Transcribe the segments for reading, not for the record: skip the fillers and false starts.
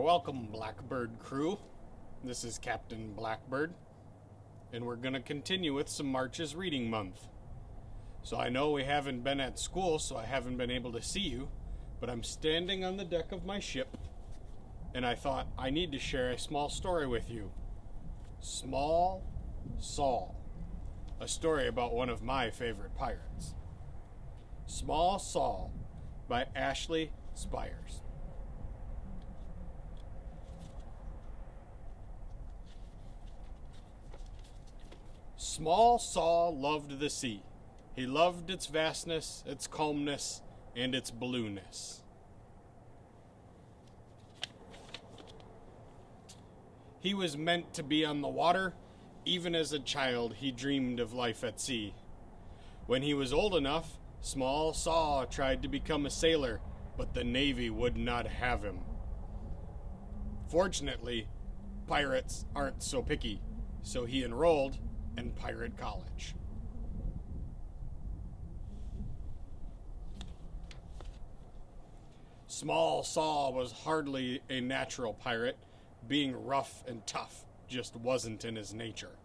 Welcome, Blackbird crew. This is Captain Blackbird, and we're going to continue with some March's Reading Month. So I know we haven't been at school, so I haven't been able to see you, but I'm standing on the deck of my ship, and I thought I need to share a small story with you. Small Saul, a story about one of my favorite pirates. Small Saul by Ashley Spires. Small Saul loved the sea. He loved its vastness, its calmness, and its blueness. He was meant to be on the water. Even as a child, he dreamed of life at sea. When he was old enough, Small Saul tried to become a sailor, but the Navy would not have him. Fortunately, pirates aren't so picky, so he enrolled in pirate college. Small Saul was hardly a natural pirate. Being rough and tough just wasn't in his nature.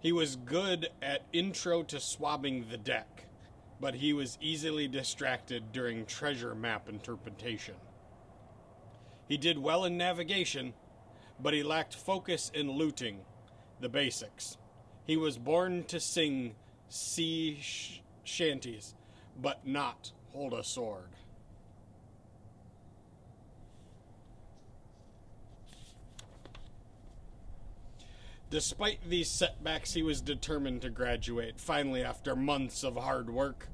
He was good at intro to swabbing the deck, but he was easily distracted during treasure map interpretation. He did well in navigation, but he lacked focus in looting, the basics. He was born to sing sea shanties, but not hold a sword. Despite these setbacks, he was determined to graduate. Finally, after months of hard work,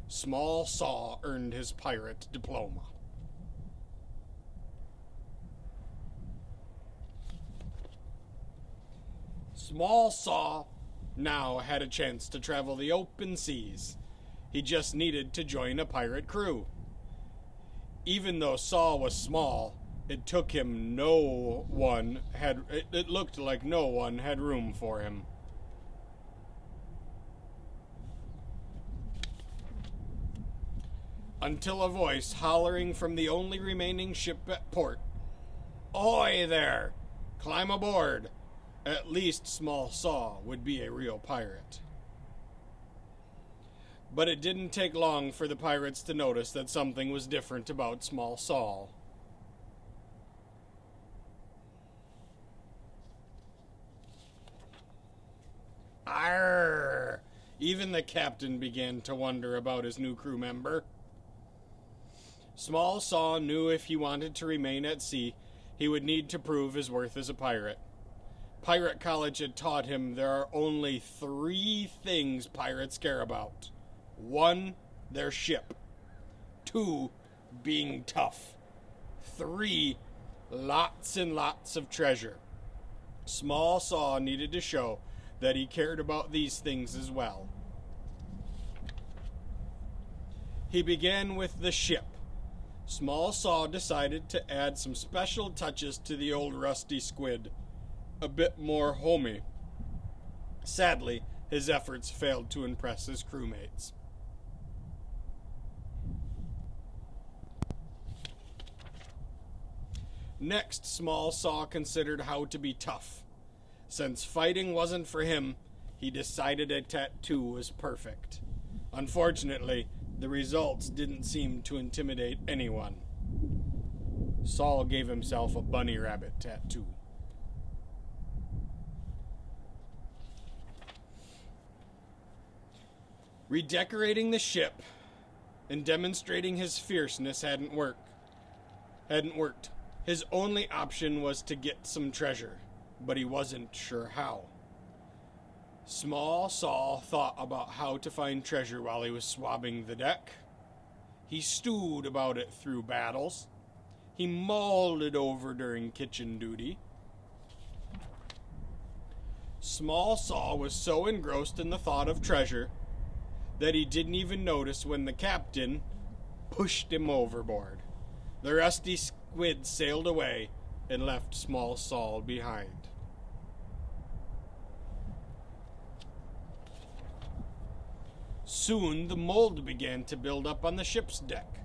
Small Saul earned his pirate diploma. Small Saul now had a chance to travel the open seas. He just needed to join a pirate crew. Even though Saul was small, it looked like no one had room for him. Until a voice hollering from the only remaining ship at port, "Ahoy there! Climb aboard! At least Small Saul would be a real pirate." But it didn't take long for the pirates to notice that something was different about Small Saul. Arr! Even the captain began to wonder about his new crew member. Small Saul knew if he wanted to remain at sea, he would need to prove his worth as a pirate. Pirate college had taught him there are only 3 things pirates care about. 1, their ship. 2, being tough. 3, lots and lots of treasure. Small Saul needed to show that he cared about these things as well. He began with the ship. Small Saul decided to add some special touches to the old rusty squid, a bit more homey. Sadly, his efforts failed to impress his crewmates. Next, Small Saul considered how to be tough. Since fighting wasn't for him, he decided a tattoo was perfect. Unfortunately, the results didn't seem to intimidate anyone. Saul gave himself a bunny rabbit tattoo. Redecorating the ship and demonstrating his fierceness hadn't worked. His only option was to get some treasure, but he wasn't sure how. Small Saul thought about how to find treasure while he was swabbing the deck. He stewed about it through battles. He mulled it over during kitchen duty. Small Saul was so engrossed in the thought of treasure that he didn't even notice when the captain pushed him overboard. The rusty squid sailed away and left Small Saul behind. Soon the mold began to build up on the ship's deck.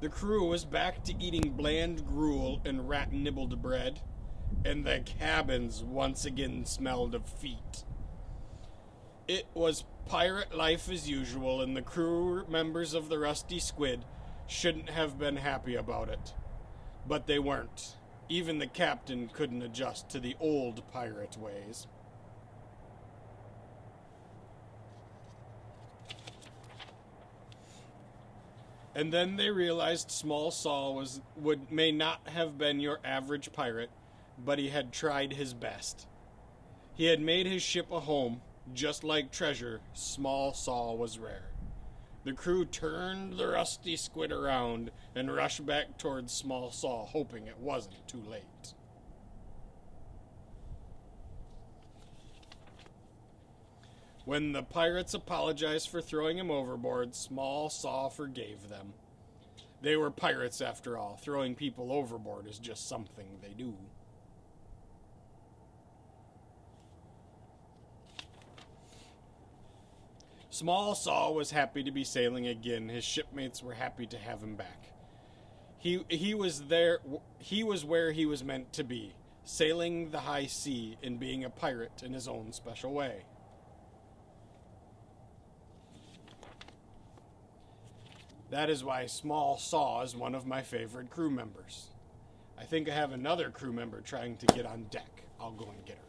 The crew was back to eating bland gruel and rat-nibbled bread, and the cabins once again smelled of feet. It was pirate life as usual, and the crew members of the Rusty Squid shouldn't have been happy about it. But they weren't. Even the captain couldn't adjust to the old pirate ways. And then they realized Small Saul may not have been your average pirate, but he had tried his best. He had made his ship a home. Just like treasure, Small Saul was rare. The crew turned the Rusty Squid around and rushed back towards Small Saul, hoping it wasn't too late. When the pirates apologized for throwing him overboard, Small Saul forgave them. They were pirates after all. Throwing people overboard is just something they do. Small Saul was happy to be sailing again. His shipmates were happy to have him back. He was where he was meant to be, sailing the high sea and being a pirate in his own special way. That is why Small Saul is one of my favorite crew members. I think I have another crew member trying to get on deck. I'll go and get her.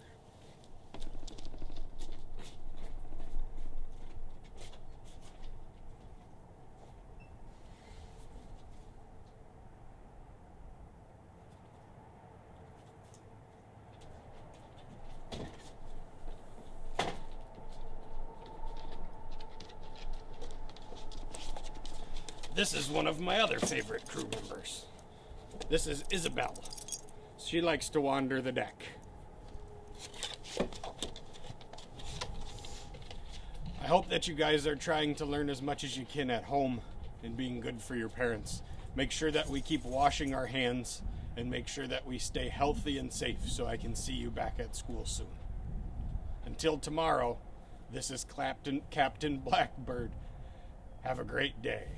This is one of my other favorite crew members. This is Isabel. She likes to wander the deck. I hope that you guys are trying to learn as much as you can at home and being good for your parents. Make sure that we keep washing our hands and make sure that we stay healthy and safe so I can see you back at school soon. Until tomorrow, this is Captain Blackbird. Have a great day.